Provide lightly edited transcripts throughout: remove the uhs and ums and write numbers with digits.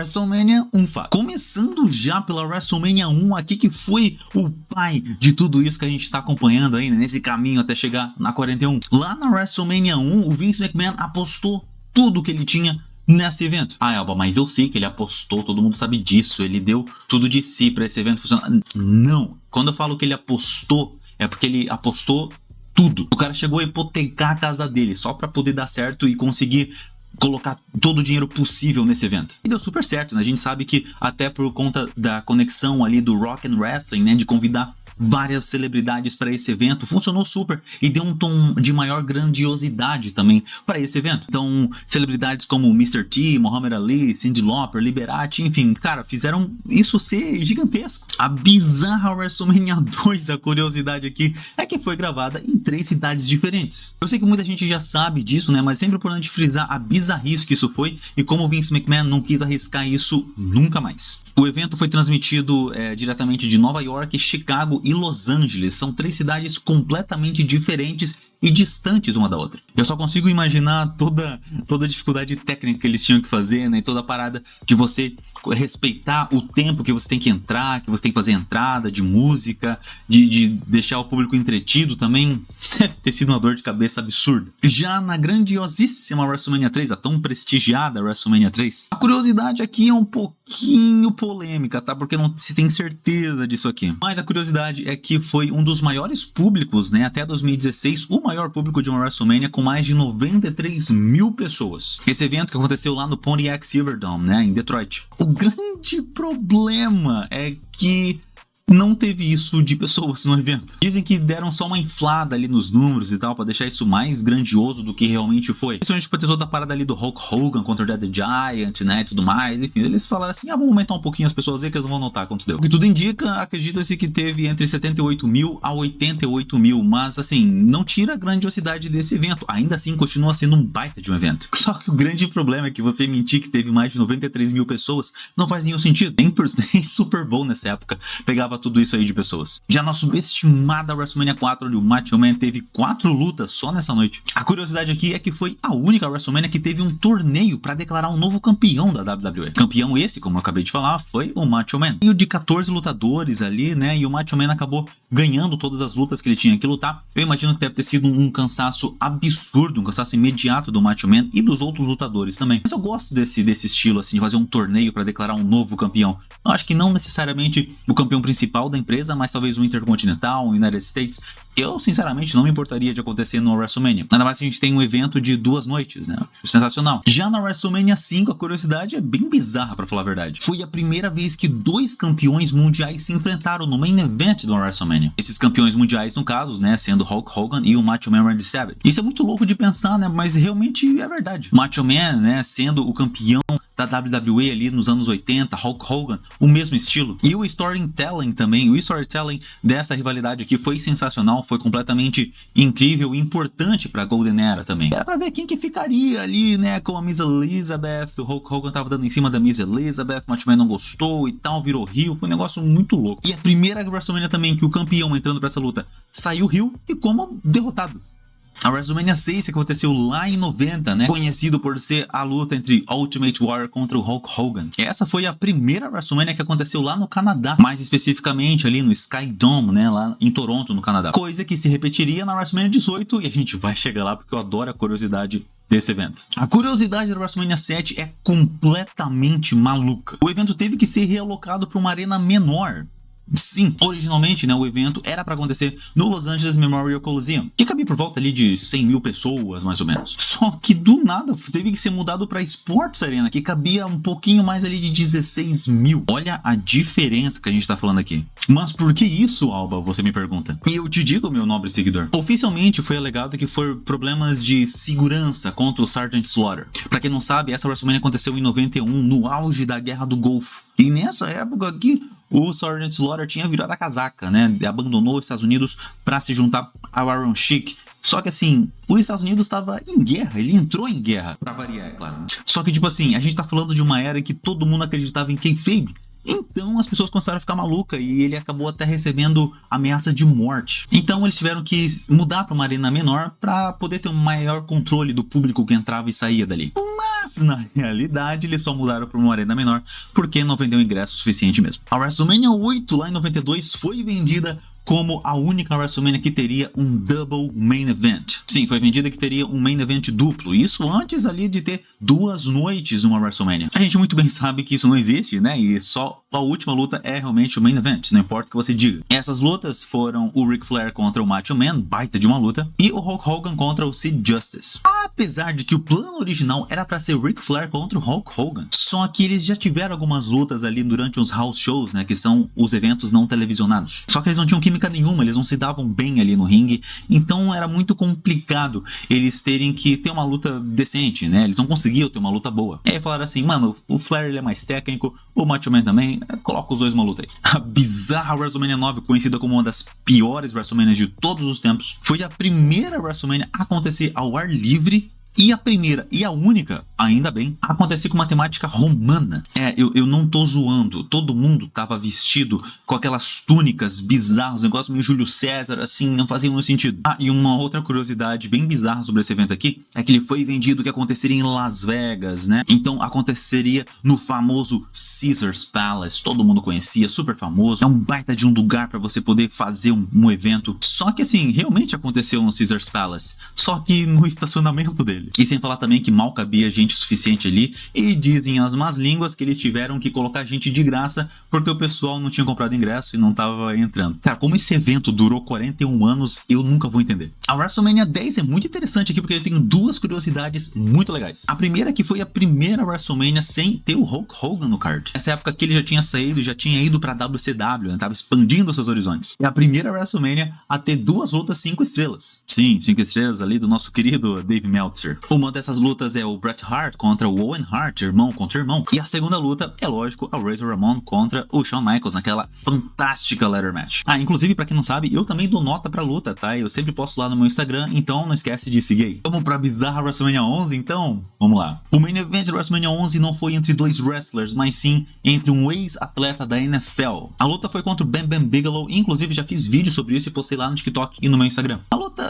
WrestleMania 1, Fábio. Começando já pela WrestleMania 1 aqui, que foi o pai de tudo isso que a gente tá acompanhando aí, né, nesse caminho até chegar na 41. Lá na WrestleMania 1, o Vince McMahon apostou tudo que ele tinha nesse evento. Ah, Elba, mas eu sei que ele apostou, todo mundo sabe disso, ele deu tudo de si pra esse evento funcionar. Não, quando eu falo que ele apostou, é porque ele apostou tudo. O cara chegou a hipotecar a casa dele só pra poder dar certo e conseguir colocar todo o dinheiro possível nesse evento. E deu super certo, né? A gente sabe que até por conta da conexão ali do Rock and Wrestling, né, de convidar várias celebridades para esse evento, funcionou super e deu um tom de maior grandiosidade também para esse evento. Então, celebridades como Mr. T, Muhammad Ali, Cyndi Lauper, Liberati, enfim, cara, fizeram isso ser gigantesco. A bizarra WrestleMania 2, a curiosidade aqui, é que foi gravada em 3 cidades diferentes. Eu sei que muita gente já sabe disso, né, mas é sempre importante frisar a bizarrice que isso foi e como o Vince McMahon não quis arriscar isso nunca mais. O evento foi transmitido diretamente de Nova York, Chicago e Los Angeles. São 3 cidades completamente diferentes e distantes uma da outra. Eu só consigo imaginar toda a dificuldade técnica que eles tinham que fazer, né? E toda a parada de você respeitar o tempo que você tem que entrar, que você tem que fazer entrada de música, de deixar o público entretido também. Deve ter sido uma dor de cabeça absurda. Já na grandiosíssima WrestleMania 3, a tão prestigiada WrestleMania 3, a curiosidade aqui é um pouquinho polêmica, tá? Porque não se tem certeza disso aqui. Mas a curiosidade é que foi um dos maiores públicos, né? Até 2016, o maior público de uma WrestleMania, com mais de 93 mil pessoas. Esse evento que aconteceu lá no Pontiac Silverdome, né, em Detroit. O grande problema é que não teve isso de pessoas no evento. Dizem que deram só uma inflada ali nos números e tal, pra deixar isso mais grandioso do que realmente foi. Principalmente por ter toda a parada ali do Hulk Hogan contra o The Giant, né, e tudo mais. Enfim, eles falaram assim, vamos aumentar um pouquinho as pessoas aí que eles não vão notar quanto deu. O que tudo indica, acredita-se que teve entre 78 mil a 88 mil, mas assim, não tira a grandiosidade desse evento. Ainda assim, continua sendo um baita de um evento. Só que o grande problema é que você mentir que teve mais de 93 mil pessoas não faz nenhum sentido. Nem Super Bowl nessa época pegava tudo isso aí de pessoas. Já na subestimada WrestleMania 4, onde o Macho Man teve 4 lutas só nessa noite. A curiosidade aqui é que foi a única WrestleMania que teve um torneio para declarar um novo campeão da WWE. Campeão esse, como eu acabei de falar, foi o Macho Man. E o de 14 lutadores ali, né, e o Macho Man acabou ganhando todas as lutas que ele tinha que lutar. Eu imagino que deve ter sido um cansaço absurdo, um cansaço imediato do Macho Man e dos outros lutadores também. Mas eu gosto desse estilo, assim, de fazer um torneio para declarar um novo campeão. Eu acho que não necessariamente o campeão principal da empresa, mas talvez um Intercontinental, um United States. Eu, sinceramente, não me importaria de acontecer no WrestleMania. Ainda mais que a gente tem um evento de 2 noites, né? Sensacional. Já na WrestleMania 5, a curiosidade é bem bizarra, pra falar a verdade. Foi a primeira vez que 2 campeões mundiais se enfrentaram no main event do WrestleMania. Esses campeões mundiais, no caso, né, sendo Hulk Hogan e o Macho Man Randy Savage. Isso é muito louco de pensar, né? Mas realmente é verdade. Macho Man, né, sendo o campeão da WWE ali nos anos 80, Hulk Hogan, o mesmo estilo. E o storytelling também, o storytelling dessa rivalidade aqui foi sensacional, foi completamente incrível e importante pra Golden Era também. Era pra ver quem que ficaria ali, né, com a Miss Elizabeth. O Hulk Hogan tava dando em cima da Miss Elizabeth, o Macho Man não gostou e tal, virou heel, foi um negócio muito louco. E a primeira WrestleMania também que o campeão entrando pra essa luta saiu heel e como derrotado. A WrestleMania 6 que aconteceu lá em 90, né? Conhecido por ser a luta entre Ultimate Warrior contra o Hulk Hogan. Essa foi a primeira WrestleMania que aconteceu lá no Canadá. Mais especificamente ali no Sky Dome, né? Lá em Toronto, no Canadá. Coisa que se repetiria na WrestleMania 18 e a gente vai chegar lá porque eu adoro a curiosidade desse evento. A curiosidade da WrestleMania 7 é completamente maluca. O evento teve que ser realocado para uma arena menor. Sim, originalmente, né, o evento era para acontecer no Los Angeles Memorial Coliseum, que cabia por volta ali de 100 mil pessoas, mais ou menos. Só que do nada teve que ser mudado para Sports Arena, que cabia um pouquinho mais ali de 16 mil. Olha a diferença que a gente tá falando aqui. Mas por que isso, Alba, você me pergunta? E eu te digo, meu nobre seguidor. Oficialmente foi alegado que foram problemas de segurança contra o Sergeant Slaughter. Pra quem não sabe, essa WrestleMania aconteceu em 91, no auge da Guerra do Golfo. E nessa época aqui, o Sergeant Slaughter tinha virado a casaca, né? Abandonou os Estados Unidos para se juntar ao Iron Sheik. Só que assim, os Estados Unidos estava em guerra, ele entrou em guerra, pra variar, é claro. Só que tipo assim, a gente tá falando de uma era em que todo mundo acreditava em kayfabe. Então as pessoas começaram a ficar malucas e ele acabou até recebendo ameaça de morte. Então eles tiveram que mudar para uma arena menor para poder ter um maior controle do público que entrava e saía dali. Mas na realidade eles só mudaram para uma arena menor porque não vendeu ingresso suficiente mesmo. A WrestleMania 8 lá em 92 foi vendida como a única WrestleMania que teria um Double Main Event. Sim, foi vendida que teria um Main Event duplo. Isso antes ali de ter 2 noites numa WrestleMania. A gente muito bem sabe que isso não existe, né? E só a última luta é realmente o Main Event, não importa o que você diga. Essas lutas foram o Ric Flair contra o Macho Man, baita de uma luta, e o Hulk Hogan contra o Sid Justice. Apesar de que o plano original era para ser Ric Flair contra o Hulk Hogan. Só que eles já tiveram algumas lutas ali durante os house shows, né? Que são os eventos não televisionados. Só que eles não tinham química nenhuma, eles não se davam bem ali no ringue, então era muito complicado eles terem que ter uma luta decente, né? Eles não conseguiam ter uma luta boa. E aí falaram assim, mano, o Flair ele é mais técnico, o Macho Man também, coloca os dois numa luta aí. A bizarra WrestleMania 9, conhecida como uma das piores WrestleManias de todos os tempos, foi a primeira WrestleMania a acontecer ao ar livre. E a primeira e a única, ainda bem, a acontecer com uma temática romana. Eu não tô zoando. Todo mundo tava vestido com aquelas túnicas bizarras, um negócio meio Júlio César, assim, não fazia nenhum sentido. E uma outra curiosidade bem bizarra sobre esse evento aqui é que ele foi vendido que aconteceria em Las Vegas, né? Então aconteceria no famoso Caesars Palace. Todo mundo conhecia, super famoso. É um baita de um lugar para você poder fazer um evento. Só que assim, realmente aconteceu no Caesars Palace. Só que no estacionamento dele. E sem falar também que mal cabia gente suficiente ali, e dizem as más línguas que eles tiveram que colocar gente de graça porque o pessoal não tinha comprado ingresso e não tava entrando. Cara, como esse evento durou 41 anos, eu nunca vou entender. A WrestleMania 10 é muito interessante aqui porque ele tem 2 curiosidades muito legais. A primeira é que foi a primeira WrestleMania sem ter o Hulk Hogan no card. Nessa época que ele já tinha saído, já tinha ido pra WCW, né? Tava expandindo seus horizontes. É a primeira WrestleMania a ter 2 lutas 5 estrelas. Sim, 5 estrelas ali do nosso querido Dave Meltzer. Uma dessas lutas é o Bret Hart contra o Owen Hart, irmão contra irmão. E a segunda luta é, lógico, a Razor Ramon contra o Shawn Michaels naquela fantástica ladder match. Inclusive, pra quem não sabe, eu também dou nota pra luta, tá? Eu sempre posto lá no meu Instagram, então não esquece de seguir aí. Vamos pra bizarra WrestleMania 11, então? Vamos lá. O main event da WrestleMania 11 não foi entre 2 wrestlers, mas sim entre um ex-atleta da NFL. A luta foi contra o Bam Bam Bigelow, inclusive já fiz vídeo sobre isso e postei lá no TikTok e no meu Instagram. A luta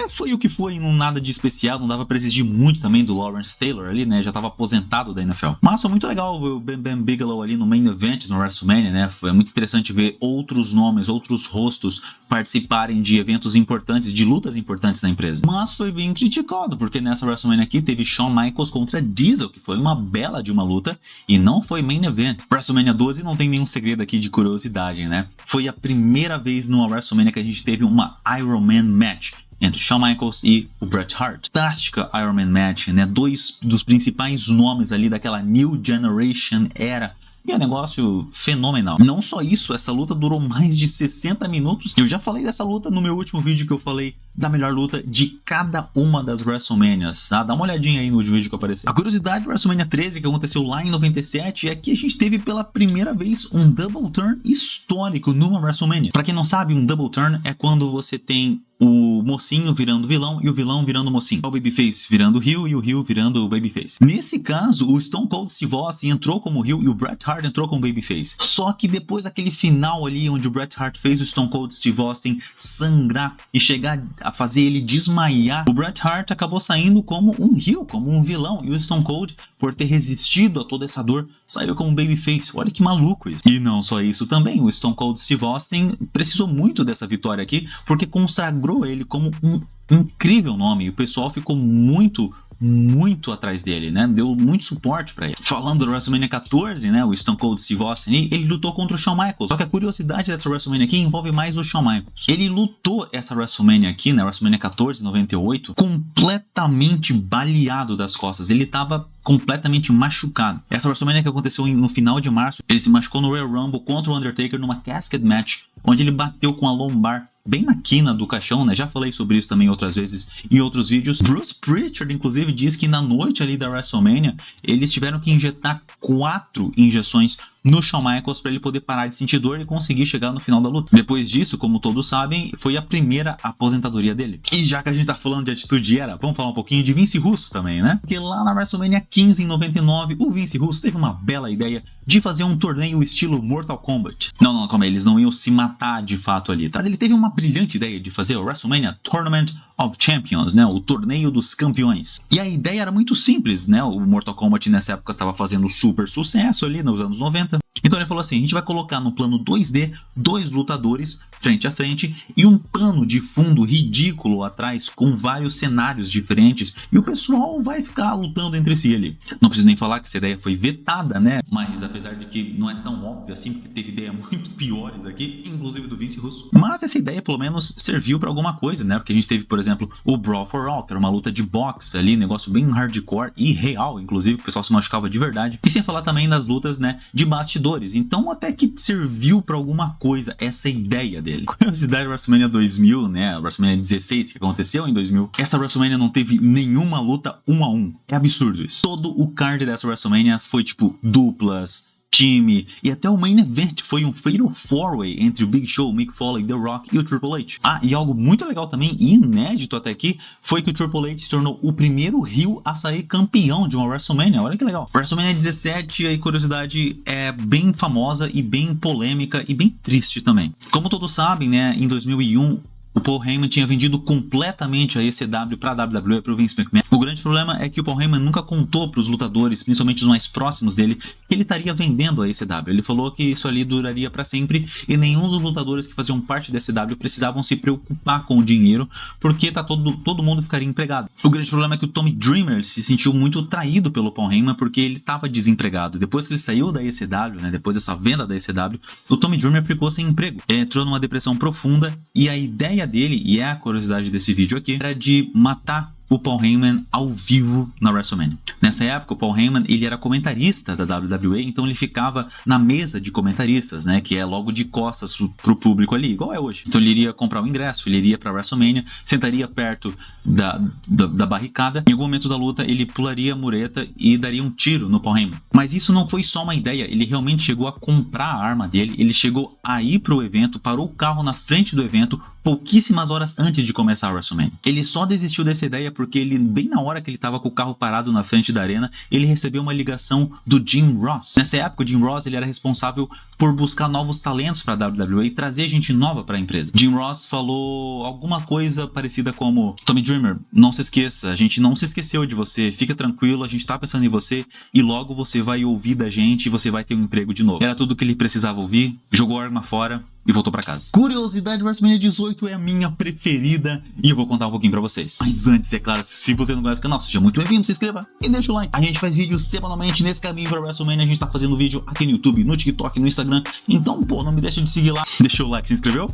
foi o que foi, não nada de especial, não dava pra exigir muito também do Lawrence Taylor ali, né, já tava aposentado da NFL. Mas foi muito legal ver o Bam Bam Bigelow ali no main event no WrestleMania, né, foi muito interessante ver outros nomes, outros rostos participarem de eventos importantes, de lutas importantes na empresa. Mas foi bem criticado, porque nessa WrestleMania aqui teve Shawn Michaels contra Diesel, que foi uma bela de uma luta e não foi main event. WrestleMania 12 não tem nenhum segredo aqui de curiosidade, né, foi a primeira vez numa WrestleMania que a gente teve uma Iron Man match entre Shawn Michaels e o Bret Hart. Fantástica Iron Man match, né? 2 dos principais nomes ali daquela New Generation era. E é um negócio fenomenal. Não só isso, essa luta durou mais de 60 minutos. Eu já falei dessa luta no meu último vídeo que eu falei da melhor luta de cada uma das WrestleManias, tá? Dá uma olhadinha aí no último vídeo que apareceu. A curiosidade da WrestleMania 13, que aconteceu lá em 97, é que a gente teve pela primeira vez um double turn histórico numa WrestleMania. Pra quem não sabe, um double turn é quando você tem o mocinho virando vilão e o vilão virando mocinho. O babyface virando o heel e o heel virando o babyface. Nesse caso, o Stone Cold Steve Austin entrou como heel e o Bret Hart entrou como babyface. Só que depois daquele final ali, onde o Bret Hart fez o Stone Cold Steve Austin sangrar e chegar a fazer ele desmaiar, o Bret Hart acabou saindo como um heel, como um vilão. E o Stone Cold, por ter resistido a toda essa dor, saiu como babyface. Olha que maluco isso. E não só isso também, o Stone Cold Steve Austin precisou muito dessa vitória aqui, porque consagrou ele como um incrível nome. E o pessoal ficou muito atrás dele, né? Deu muito suporte pra ele. Falando do WrestleMania 14, né? O Stone Cold Steve Austin, ele lutou contra o Shawn Michaels. Só que a curiosidade dessa WrestleMania aqui envolve mais o Shawn Michaels. Ele lutou essa WrestleMania aqui, né? WrestleMania 14, 98, completamente baleado das costas. Ele tava completamente machucado. Essa WrestleMania que aconteceu no final de março, ele se machucou no Royal Rumble contra o Undertaker numa casket match, onde ele bateu com a lombar bem na quina do caixão, né? Já falei sobre isso também outras vezes em outros vídeos. Bruce Pritchard, inclusive, diz que na noite ali da WrestleMania, eles tiveram que injetar 4 injeções no Shawn Michaels para ele poder parar de sentir dor e conseguir chegar no final da luta. Depois disso, como todos sabem, foi a primeira aposentadoria dele. E já que a gente tá falando de atitude era, vamos falar um pouquinho de Vince Russo também, né? Porque lá na WrestleMania 15 em 99, o Vince Russo teve uma bela ideia de fazer um torneio estilo Mortal Kombat. Não, calma aí, eles não iam se matar de fato ali, tá? Mas ele teve uma brilhante ideia de fazer o WrestleMania Tournament of Champions, né? O torneio dos campeões. E a ideia era muito simples, né? O Mortal Kombat nessa época estava fazendo super sucesso ali nos anos 90. Então ele falou assim, a gente vai colocar no plano 2D 2 lutadores frente a frente e um pano de fundo ridículo atrás com vários cenários diferentes e o pessoal vai ficar lutando entre si ali. Não preciso nem falar que essa ideia foi vetada, né? Mas apesar de que não é tão óbvio assim, porque teve ideias muito piores aqui, inclusive do Vince Russo. Mas essa ideia pelo menos serviu pra alguma coisa, né? Porque a gente teve, por exemplo, o Brawl for All, que era uma luta de boxe ali, negócio bem hardcore e real, inclusive, o pessoal se machucava de verdade. E sem falar também das lutas, né, de bastidores. Então até que serviu pra alguma coisa essa ideia dele. Curiosidade, WrestleMania 2000, né, a WrestleMania 16 que aconteceu em 2000, essa WrestleMania não teve nenhuma luta 1 a 1. É absurdo isso. Todo o card dessa WrestleMania foi tipo duplas, time, e até o main event foi um Fatal 4-Way entre o Big Show, Mick Foley, The Rock e o Triple H. Ah, e algo muito legal também, e inédito até aqui, foi que o Triple H se tornou o primeiro heel a sair campeão de uma WrestleMania. Olha que legal. WrestleMania 17, a curiosidade, é bem famosa e bem polêmica e bem triste também. Como todos sabem, né, em 2001, o Paul Heyman tinha vendido completamente a ECW para a WWE, para o Vince McMahon. O grande problema é que o Paul Heyman nunca contou para os lutadores, principalmente os mais próximos dele, que ele estaria vendendo a ECW. Ele falou que isso ali duraria para sempre e nenhum dos lutadores que faziam parte da ECW precisavam se preocupar com o dinheiro, porque todo mundo ficaria empregado. O grande problema é que o Tommy Dreamer se sentiu muito traído pelo Paul Heyman porque ele estava desempregado. Depois que ele saiu da ECW, né, depois dessa venda da ECW, o Tommy Dreamer ficou sem emprego. Ele entrou numa depressão profunda e a ideia dele, e é a curiosidade desse vídeo aqui, era de matar o Paul Heyman ao vivo na WrestleMania. Nessa época, o Paul Heyman, ele era comentarista da WWE, então ele ficava na mesa de comentaristas, né, que é logo de costas pro público ali, igual é hoje. Então ele iria comprar o ingresso, ele iria pra WrestleMania, sentaria perto da barricada, em algum momento da luta ele pularia a mureta e daria um tiro no Paul Heyman. Mas isso não foi só uma ideia, ele realmente chegou a comprar a arma dele, ele chegou a ir pro evento, parou o carro na frente do evento, pouquíssimas horas antes de começar a WrestleMania. Ele só desistiu dessa ideia porque ele, bem na hora que ele estava com o carro parado na frente da arena, ele recebeu uma ligação do Jim Ross. Nessa época, o Jim Ross ele era responsável por buscar novos talentos para a WWE e trazer gente nova para a empresa. Jim Ross falou alguma coisa parecida como: Tommy Dreamer, não se esqueça, a gente não se esqueceu de você, fica tranquilo, a gente tá pensando em você e logo você vai ouvir da gente e você vai ter um emprego de novo. Era tudo que ele precisava ouvir, jogou a arma fora e voltou pra casa. Curiosidade, WrestleMania 18 é a minha preferida e eu vou contar um pouquinho pra vocês. Mas antes, é claro, se você não conhece o canal, seja muito bem-vindo, se inscreva e deixa o like. A gente faz vídeos semanalmente nesse caminho pra WrestleMania, a gente tá fazendo vídeo aqui no YouTube, no TikTok, no Instagram, então, pô, não me deixa de seguir lá. Deixou o like, se inscreveu?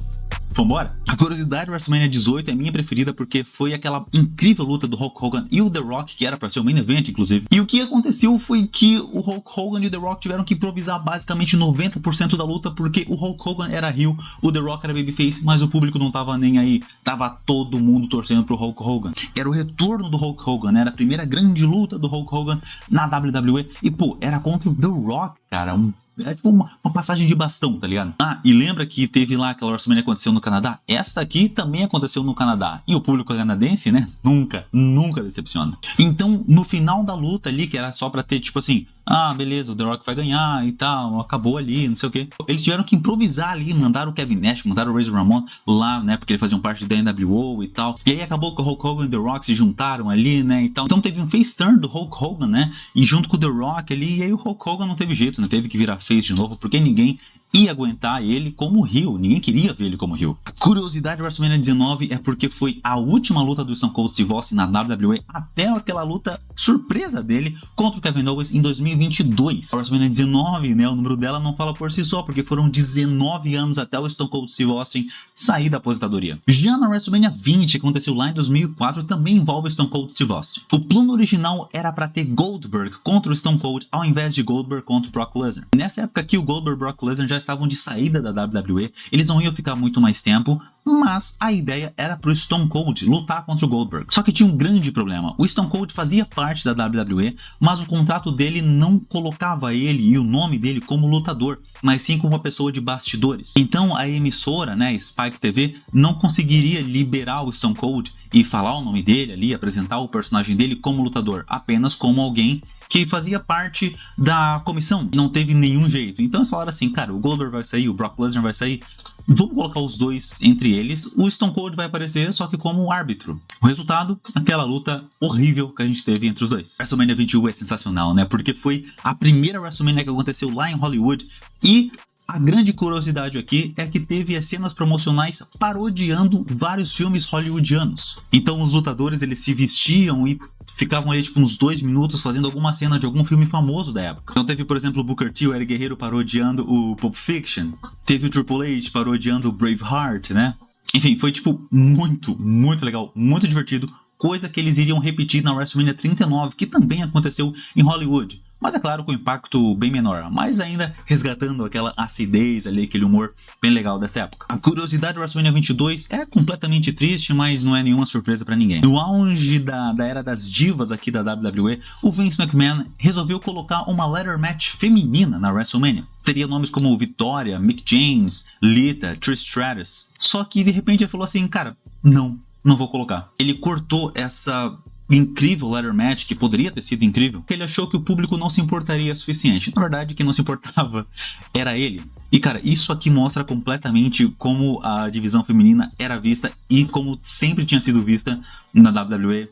Vambora? A curiosidade do WrestleMania 18 é a minha preferida porque foi aquela incrível luta do Hulk Hogan e o The Rock, que era pra ser o main event, inclusive. E o que aconteceu foi que o Hulk Hogan e o The Rock tiveram que improvisar basicamente 90% da luta porque o Hulk Hogan era heel, o The Rock era babyface, mas o público não tava nem aí. Tava todo mundo torcendo pro Hulk Hogan. Era o retorno do Hulk Hogan, né? Era a primeira grande luta do Hulk Hogan na WWE e, pô, era contra o The Rock, cara, é tipo uma passagem de bastão, tá ligado? Ah, e lembra que teve lá aquela WrestleMania que aconteceu no Canadá? Esta aqui também aconteceu no Canadá. E o público canadense, né? Nunca decepciona. Então, no final da luta ali, que era só pra ter, tipo assim, ah, beleza, o The Rock vai ganhar e tal, acabou ali, não sei o quê. Eles tiveram que improvisar ali, mandaram o Kevin Nash, mandaram o Razor Ramon lá, né? Porque eles faziam parte da NWO e tal. E aí acabou que o Hulk Hogan e o The Rock se juntaram ali, né? E tal. Então teve um face turn do Hulk Hogan, né? E junto com o The Rock ali, e aí o Hulk Hogan não teve jeito, né? Teve que virar face de novo, porque ninguém ia aguentar ele como heel, ninguém queria ver ele como heel. A curiosidade do WrestleMania 19 é porque foi a última luta do Stone Cold Steve Austin na WWE até aquela luta surpresa dele contra o Kevin Owens em 2022. A WrestleMania 19, né, o número dela não fala por si só, porque foram 19 anos até o Stone Cold Steve Austin sair da aposentadoria. Já na WrestleMania 20, que aconteceu lá em 2004, também envolve o Stone Cold Steve Austin. O plano original era para ter Goldberg contra o Stone Cold ao invés de Goldberg contra o Brock Lesnar. Nessa época aqui, o Goldberg e o Brock Lesnar já estavam de saída da WWE, eles não iam ficar muito mais tempo, mas a ideia era pro Stone Cold lutar contra o Goldberg. Só que tinha um grande problema. O Stone Cold fazia parte da WWE, mas o contrato dele não colocava ele e o nome dele como lutador, mas sim como uma pessoa de bastidores. Então a emissora, né, Spike TV, não conseguiria liberar o Stone Cold e falar o nome dele ali, apresentar o personagem dele como lutador, apenas como alguém que fazia parte da comissão. Não teve nenhum jeito. Então eles falaram assim, cara, o Goldberg vai sair, o Brock Lesnar vai sair, vamos colocar os dois entre eles, o Stone Cold vai aparecer só que como árbitro. O resultado, aquela luta horrível que a gente teve entre os dois. WrestleMania 21 é sensacional, né? Porque foi a primeira WrestleMania que aconteceu lá em Hollywood e a grande curiosidade aqui é que teve as cenas promocionais parodiando vários filmes hollywoodianos. Então os lutadores eles se vestiam e ficavam ali tipo uns 2 minutos fazendo alguma cena de algum filme famoso da época. Então teve, por exemplo, o Booker T, o Eric Guerreiro parodiando o Pulp Fiction. Teve o Triple H parodiando o Braveheart, né? Enfim, foi tipo muito legal, muito divertido. Coisa que eles iriam repetir na WrestleMania 39, que também aconteceu em Hollywood. Mas é claro, com impacto bem menor, mas ainda resgatando aquela acidez ali, aquele humor bem legal dessa época. A curiosidade do WrestleMania 22 é completamente triste, mas não é nenhuma surpresa pra ninguém. No auge da era das divas aqui da WWE, o Vince McMahon resolveu colocar uma ladder match feminina na WrestleMania. Teria nomes como Victoria, Mick James, Lita, Trish Stratus. Só que de repente ele falou assim, cara, não vou colocar. Ele cortou essa incrível ladder match, que poderia ter sido incrível, porque ele achou que o público não se importaria o suficiente. Na verdade, quem não se importava era ele. E cara, isso aqui mostra completamente como a divisão feminina era vista e como sempre tinha sido vista na WWE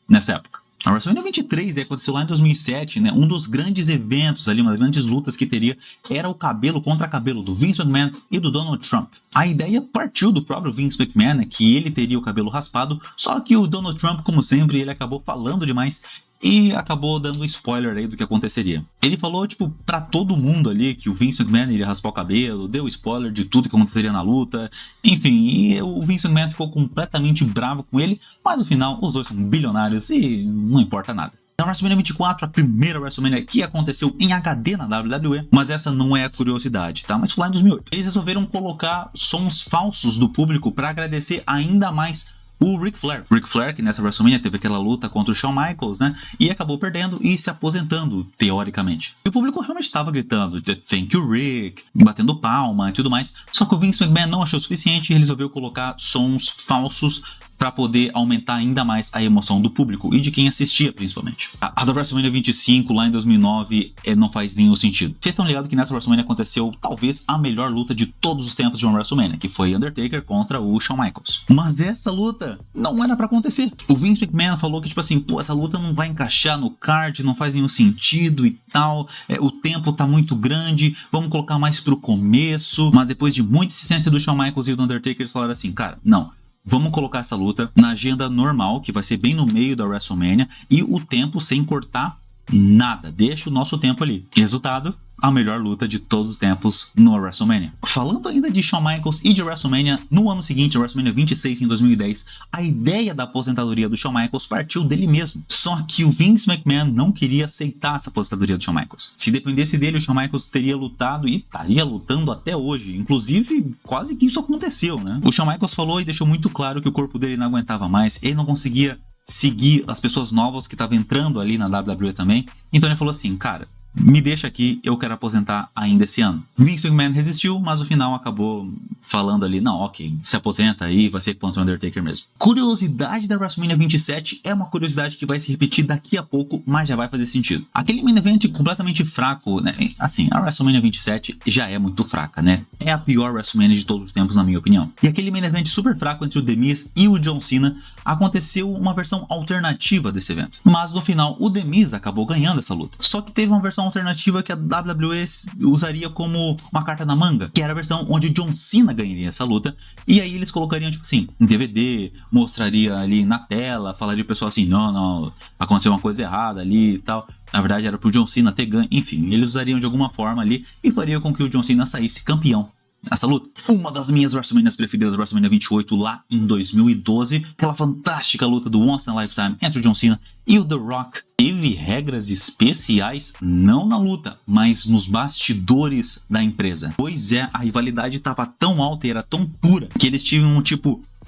nessa época. A WrestleMania 23 aconteceu lá em 2007, né? Um dos grandes eventos ali, uma das grandes lutas que teria era o cabelo contra cabelo do Vince McMahon e do Donald Trump. A ideia partiu do próprio Vince McMahon, né, que ele teria o cabelo raspado, só que o Donald Trump, como sempre, ele acabou falando demais e acabou dando um spoiler aí do que aconteceria. Ele falou, tipo, pra todo mundo ali que o Vince McMahon iria raspar o cabelo, deu spoiler de tudo que aconteceria na luta, enfim, e o Vince McMahon ficou completamente bravo com ele, mas no final os dois são bilionários e não importa nada. Na WrestleMania 24, a primeira WrestleMania que aconteceu em HD na WWE, mas essa não é a curiosidade, tá? Mas foi lá em 2008. Eles resolveram colocar sons falsos do público pra agradecer ainda mais o Ric Flair. Ric Flair, que nessa WrestleMania teve aquela luta contra o Shawn Michaels, né? E acabou perdendo e se aposentando, teoricamente. E o público realmente estava gritando, thank you, Rick, batendo palma e tudo mais. Só que o Vince McMahon não achou o suficiente e resolveu colocar sons falsos para poder aumentar ainda mais a emoção do público e de quem assistia, principalmente. A da WrestleMania 25, lá em 2009, não faz nenhum sentido. Vocês estão ligados que nessa WrestleMania aconteceu talvez a melhor luta de todos os tempos de uma WrestleMania, que foi Undertaker contra o Shawn Michaels. Mas essa luta não era pra acontecer. O Vince McMahon falou que, tipo assim, pô, essa luta não vai encaixar no card, não faz nenhum sentido e tal, o tempo tá muito grande, vamos colocar mais pro começo. Mas depois de muita insistência do Shawn Michaels e do Undertaker, eles falaram assim, cara, não. Vamos colocar essa luta na agenda normal, que vai ser bem no meio da WrestleMania, e o tempo sem cortar nada. Deixa o nosso tempo ali. Resultado, a melhor luta de todos os tempos no WrestleMania. Falando ainda de Shawn Michaels e de WrestleMania, no ano seguinte, a WrestleMania 26 em 2010, a ideia da aposentadoria do Shawn Michaels partiu dele mesmo. Só que o Vince McMahon não queria aceitar essa aposentadoria do Shawn Michaels. Se dependesse dele, o Shawn Michaels teria lutado e estaria lutando até hoje. Inclusive, quase que isso aconteceu, né? O Shawn Michaels falou e deixou muito claro que o corpo dele não aguentava mais, ele não conseguia seguir as pessoas novas que estavam entrando ali na WWE também. Então ele falou assim, cara, me deixa aqui, eu quero aposentar ainda esse ano. Vince McMahon resistiu, mas no final acabou falando ali, não, ok, se aposenta aí, vai ser contra o Undertaker mesmo. Curiosidade da WrestleMania 27 é uma curiosidade que vai se repetir daqui a pouco, mas já vai fazer sentido. Aquele main event completamente fraco, né? Assim, a WrestleMania 27 já é muito fraca, né? É a pior WrestleMania de todos os tempos, na minha opinião. E aquele main event super fraco entre o The Miz e o John Cena, aconteceu uma versão alternativa desse evento. Mas no final, o The Miz acabou ganhando essa luta. Só que teve uma versão alternativa que a WWE usaria como uma carta na manga, que era a versão onde o John Cena ganharia essa luta, e aí eles colocariam, tipo assim, em DVD, mostraria ali na tela, falaria o pessoal assim, não, aconteceu uma coisa errada ali e tal. Na verdade era pro John Cena ter ganho, enfim, eles usariam de alguma forma ali e fariam com que o John Cena saísse campeão essa luta. Uma das minhas WrestleManias preferidas, WrestleMania 28, lá em 2012. Aquela fantástica luta do Once in a Lifetime entre o John Cena e o The Rock. Teve regras especiais, não na luta, mas nos bastidores da empresa. Pois é, a rivalidade estava tão alta e era tão pura que eles tinham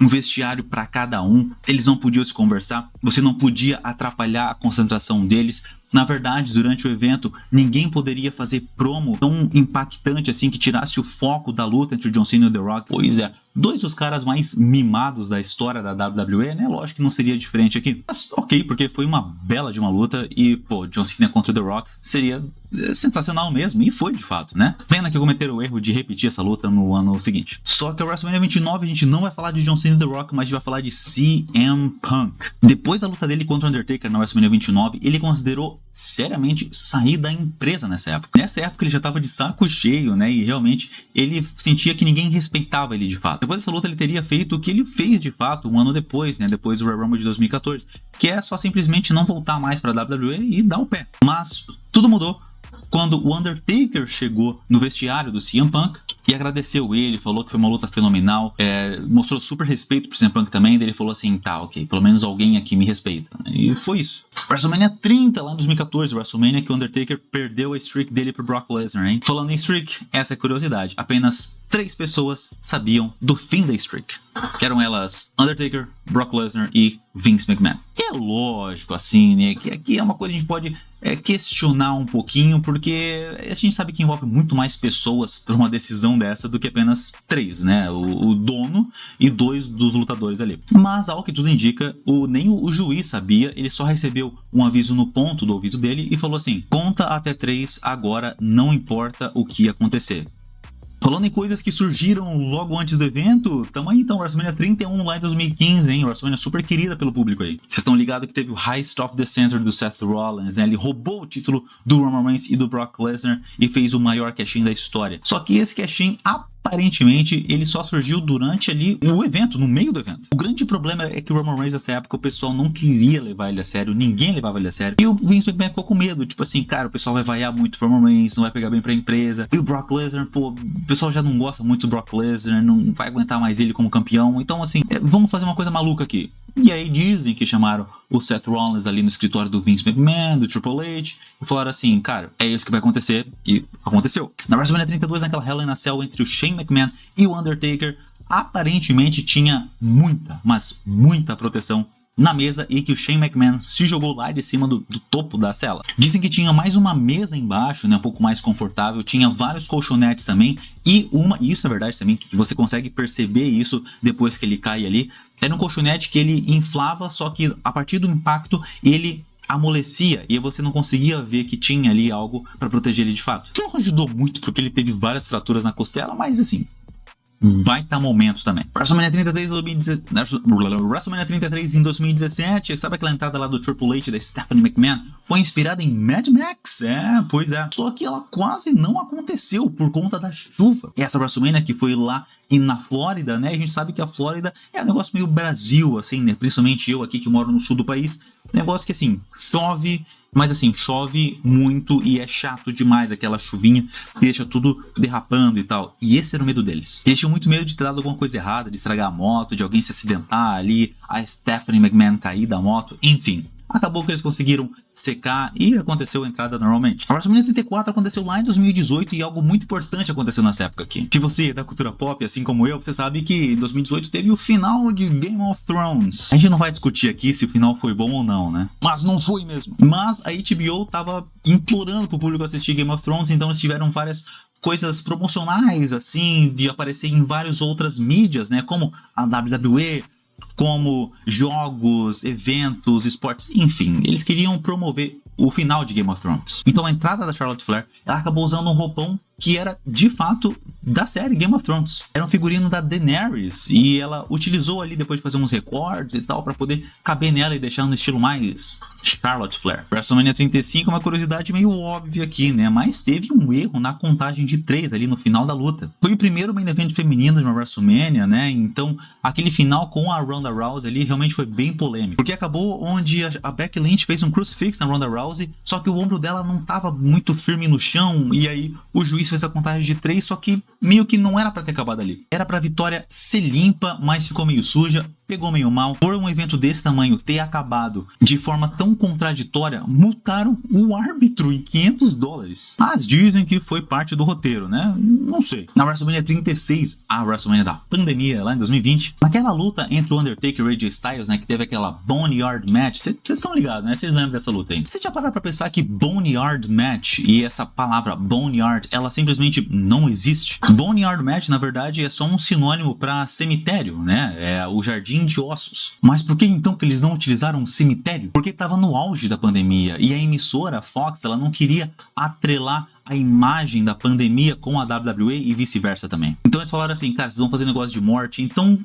um vestiário para cada um, eles não podiam se conversar, você não podia atrapalhar a concentração deles. Na verdade, durante o evento, ninguém poderia fazer promo tão impactante assim que tirasse o foco da luta entre o John Cena e o The Rock. Pois é, dois dos caras mais mimados da história da WWE, né? Lógico que não seria diferente aqui. Mas ok, porque foi uma bela de uma luta e, pô, John Cena contra o The Rock seria sensacional mesmo, e foi de fato, né? Pena que cometeram o erro de repetir essa luta no ano seguinte. Só que a WrestleMania 29 a gente não vai falar de John Cena e The Rock, mas a gente vai falar de CM Punk. Depois da luta dele contra o Undertaker na WrestleMania 29, ele considerou seriamente sair da empresa nessa época. Nessa época ele já tava de saco cheio, né? E realmente ele sentia que ninguém respeitava ele de fato. Depois dessa luta ele teria feito o que ele fez de fato um ano depois, né? Depois do Royal Rumble de 2014, que é só simplesmente não voltar mais pra WWE e dar o pé. Mas tudo mudou quando o Undertaker chegou no vestiário do CM Punk e agradeceu ele, falou que foi uma luta fenomenal, mostrou super respeito pro CM Punk também, daí ele falou assim, tá, ok, pelo menos alguém aqui me respeita. E foi isso. WrestleMania 30, lá em 2014, WrestleMania que o Undertaker perdeu a streak dele pro Brock Lesnar, hein? Falando em streak, essa é a curiosidade, apenas 3 pessoas sabiam do fim da streak. Eram elas Undertaker, Brock Lesnar e Vince McMahon. E é lógico, assim, né, que aqui é uma coisa que a gente pode questionar um pouquinho, porque a gente sabe que envolve muito mais pessoas para uma decisão dessa do que apenas 3, né? O dono e 2 dos lutadores ali. Mas, ao que tudo indica, nem o juiz sabia, ele só recebeu um aviso no ponto do ouvido dele e falou assim, conta até 3, agora não importa o que acontecer. Falando em coisas que surgiram logo antes do evento, tamo aí então, WrestleMania 31 lá em 2015, hein? WrestleMania super querida pelo público aí. Vocês estão ligados que teve o Heist of the Center do Seth Rollins, né? Ele roubou o título do Roman Reigns e do Brock Lesnar e fez o maior cash-in da história. Só que esse cash-in, aparentemente, ele só surgiu durante ali o evento, no meio do evento. O grande problema é que o Roman Reigns nessa época o pessoal não queria levar ele a sério, ninguém levava ele a sério. E o Vince McMahon ficou com medo, tipo assim, cara, o pessoal vai vaiar muito o Roman Reigns, não vai pegar bem pra empresa. E o Brock Lesnar, pô, o pessoal já não gosta muito do Brock Lesnar, não vai aguentar mais ele como campeão. Então, assim, vamos fazer uma coisa maluca aqui. E aí dizem que chamaram o Seth Rollins ali no escritório do Vince McMahon, do Triple H, e falaram assim, cara, é isso que vai acontecer, e aconteceu. Na WrestleMania 32, naquela Hell in a Cell entre o Shane McMahon e o Undertaker, aparentemente tinha muita, mas muita proteção na mesa e que o Shane McMahon se jogou lá de cima do topo da cela. Dizem que tinha mais uma mesa embaixo, né, um pouco mais confortável, tinha vários colchonetes também e isso é verdade também, que você consegue perceber isso depois que ele cai ali. Era um colchonete que ele inflava, só que a partir do impacto ele amolecia e você não conseguia ver que tinha ali algo para proteger ele de fato. Isso não ajudou muito porque ele teve várias fraturas na costela, mas assim, baita momento também. WrestleMania 33 em 2017, sabe aquela entrada lá do Triple H da Stephanie McMahon? Foi inspirada em Mad Max, pois é. Só que ela quase não aconteceu por conta da chuva. Essa WrestleMania que foi lá na Flórida, né? A gente sabe que a Flórida é um negócio meio Brasil, assim, né? Principalmente eu aqui que moro no sul do país. Negócio que assim, chove, mas assim, chove muito e é chato demais aquela chuvinha que deixa tudo derrapando e tal. E esse era o medo deles. Eles tinham muito medo de ter dado alguma coisa errada, de estragar a moto, de alguém se acidentar ali, a Stephanie McMahon cair da moto, enfim. Acabou que eles conseguiram secar e aconteceu a entrada normalmente. A WrestleMania 34 aconteceu lá em 2018 e algo muito importante aconteceu nessa época aqui. Se você é da cultura pop, assim como eu, você sabe que em 2018 teve o final de Game of Thrones. A gente não vai discutir aqui se o final foi bom ou não, né? Mas não foi mesmo. Mas a HBO tava implorando pro público assistir Game of Thrones, então eles tiveram várias coisas promocionais, assim, de aparecer em várias outras mídias, né? Como a WWE, como jogos, eventos, esportes, enfim, eles queriam promover o final de Game of Thrones. Então a entrada da Charlotte Flair, ela acabou usando um roupão que era de fato da série Game of Thrones. Era um figurino da Daenerys e ela utilizou ali depois de fazer uns recortes e tal para poder caber nela e deixar no estilo mais Charlotte Flair. WrestleMania 35 é uma curiosidade meio óbvia aqui, né? Mas teve um erro na contagem de 3 ali no final da luta. Foi o primeiro main event feminino de uma WrestleMania, né? Então aquele final com a Ronda Rousey ali realmente foi bem polêmico. Porque acabou onde a Becky Lynch fez um crucifix na Ronda Rousey, só que o ombro dela não estava muito firme no chão e aí o juiz Vince fez a contagem de 3, só que meio que não era pra ter acabado ali. Era pra vitória ser limpa, mas ficou meio suja, pegou meio mal. Por um evento desse tamanho ter acabado de forma tão contraditória, multaram o árbitro em $500. Mas dizem que foi parte do roteiro, né? Não sei. Na WrestleMania 36, a WrestleMania da pandemia, lá em 2020, naquela luta entre o Undertaker e AJ Styles, né, que teve aquela Boneyard Match, vocês estão ligados, né? Vocês lembram dessa luta aí? Você já parou pra pensar que Boneyard Match e essa palavra Boneyard, ela simplesmente não existe? Boneyard Match, na verdade, é só um sinônimo pra cemitério, né? É o jardim de ossos. Mas por que então que eles não utilizaram um cemitério? Porque estava no auge da pandemia e a emissora Fox, ela não queria atrelar a imagem da pandemia com a WWE e vice-versa também. Então eles falaram assim, cara, vocês vão fazer negócio de morte, então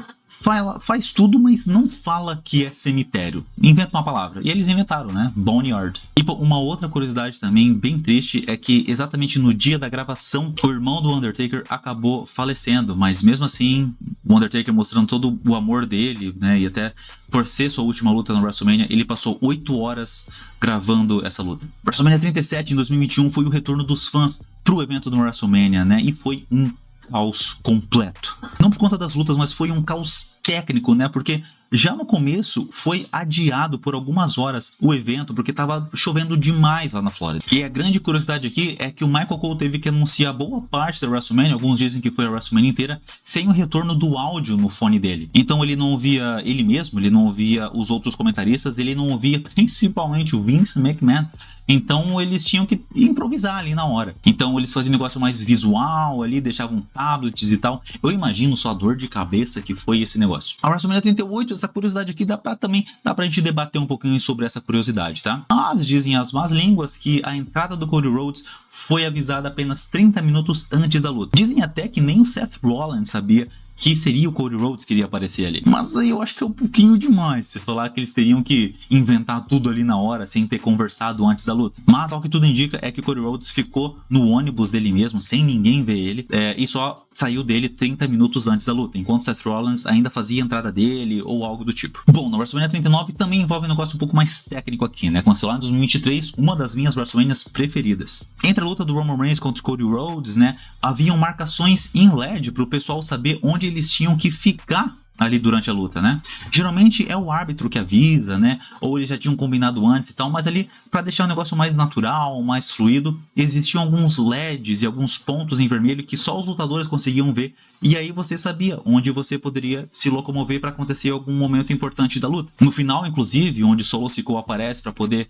faz tudo, mas não fala que é cemitério. Inventa uma palavra. E eles inventaram, né? Boneyard. E uma outra curiosidade também bem triste é que exatamente no dia da gravação, o irmão do Undertaker acabou falecendo, mas mesmo assim, o Undertaker mostrando todo o amor dele, né? E até por ser sua última luta no WrestleMania, ele passou 8 horas gravando essa luta. WrestleMania 37 em 2021 foi o retorno dos fãs pro evento do WrestleMania, né? E foi um caos completo. Não por conta das lutas, mas foi um caos técnico, né? Porque já no começo foi adiado por algumas horas o evento, porque estava chovendo demais lá na Flórida. E a grande curiosidade aqui é que o Michael Cole teve que anunciar boa parte da WrestleMania, alguns dizem que foi a WrestleMania inteira, sem o retorno do áudio no fone dele. Então ele não ouvia ele mesmo, ele não ouvia os outros comentaristas, ele não ouvia principalmente o Vince McMahon. Então eles tinham que improvisar ali na hora. Então eles faziam um negócio mais visual ali, deixavam tablets e tal. Eu imagino só a dor de cabeça que foi esse negócio. A WrestleMania 38, essa curiosidade aqui dá pra gente debater um pouquinho sobre essa curiosidade, tá? Mas dizem as más línguas que a entrada do Cody Rhodes foi avisada apenas 30 minutos antes da luta. Dizem até que nem o Seth Rollins sabia que seria o Cody Rhodes que iria aparecer ali. Mas aí eu acho que é um pouquinho demais se falar que eles teriam que inventar tudo ali na hora sem ter conversado antes da luta. Mas ao que tudo indica é que o Cody Rhodes ficou no ônibus dele mesmo, sem ninguém ver ele, e só saiu dele 30 minutos antes da luta, enquanto Seth Rollins ainda fazia a entrada dele ou algo do tipo. Bom, na WrestleMania 39 também envolve um negócio um pouco mais técnico aqui, né? Aconteceu lá em 2023, uma das minhas WrestleManias preferidas. Entre a luta do Roman Reigns contra o Cody Rhodes, né, haviam marcações em LED para o pessoal saber onde eles tinham que ficar ali durante a luta, né? Geralmente é o árbitro que avisa, né? Ou eles já tinham combinado antes e tal, mas ali, para deixar o negócio mais natural, mais fluido, existiam alguns LEDs e alguns pontos em vermelho que só os lutadores conseguiam ver, e aí você sabia onde você poderia se locomover para acontecer algum momento importante da luta. No final, inclusive, onde Solo Sikoa aparece para poder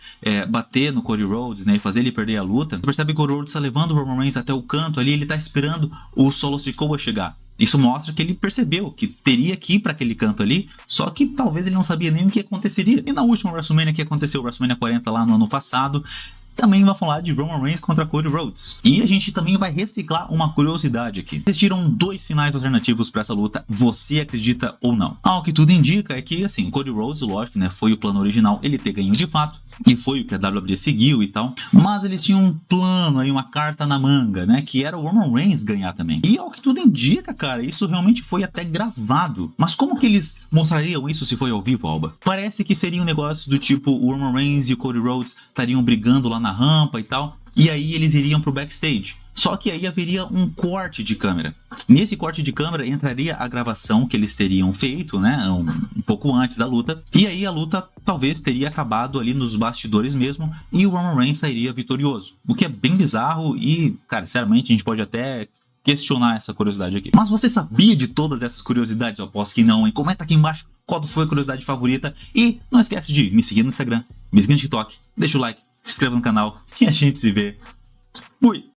bater no Cody Rhodes, né, e fazer ele perder a luta, você percebe que o Cody Rhodes está levando o Roman Reigns até o canto ali, ele está esperando o Solo Sikoa chegar. Isso mostra que ele percebeu que teria que ir para aquele canto ali, só que talvez ele não sabia nem o que aconteceria. E na última WrestleMania que aconteceu, WrestleMania 40 lá no ano passado, também vai falar de Roman Reigns contra Cody Rhodes. E a gente também vai reciclar uma curiosidade aqui. Existiram 2 finais alternativos para essa luta, você acredita ou não? Ao que tudo indica é que, assim, Cody Rhodes, lógico, né, foi o plano original, ele ter ganho de fato, e foi o que a WWE seguiu e tal, mas eles tinham um plano aí, uma carta na manga, né, que era o Roman Reigns ganhar também. E ao que tudo indica, cara, isso realmente foi até gravado. Mas como que eles mostrariam isso se foi ao vivo, Alba? Parece que seria um negócio do tipo, o Roman Reigns e o Cody Rhodes estariam brigando lá na rampa e tal, e aí eles iriam pro backstage. Só que aí haveria um corte de câmera. Nesse corte de câmera entraria a gravação que eles teriam feito, né, um pouco antes da luta, e aí a luta talvez teria acabado ali nos bastidores mesmo, e o Roman Reigns sairia vitorioso. O que é bem bizarro e, cara, sinceramente, a gente pode até questionar essa curiosidade aqui. Mas você sabia de todas essas curiosidades? Eu aposto que não, hein? Comenta aqui embaixo qual foi a curiosidade favorita, e não esquece de me seguir no Instagram, me seguir no TikTok, deixa o like, se inscreva no canal e a gente se vê. Fui!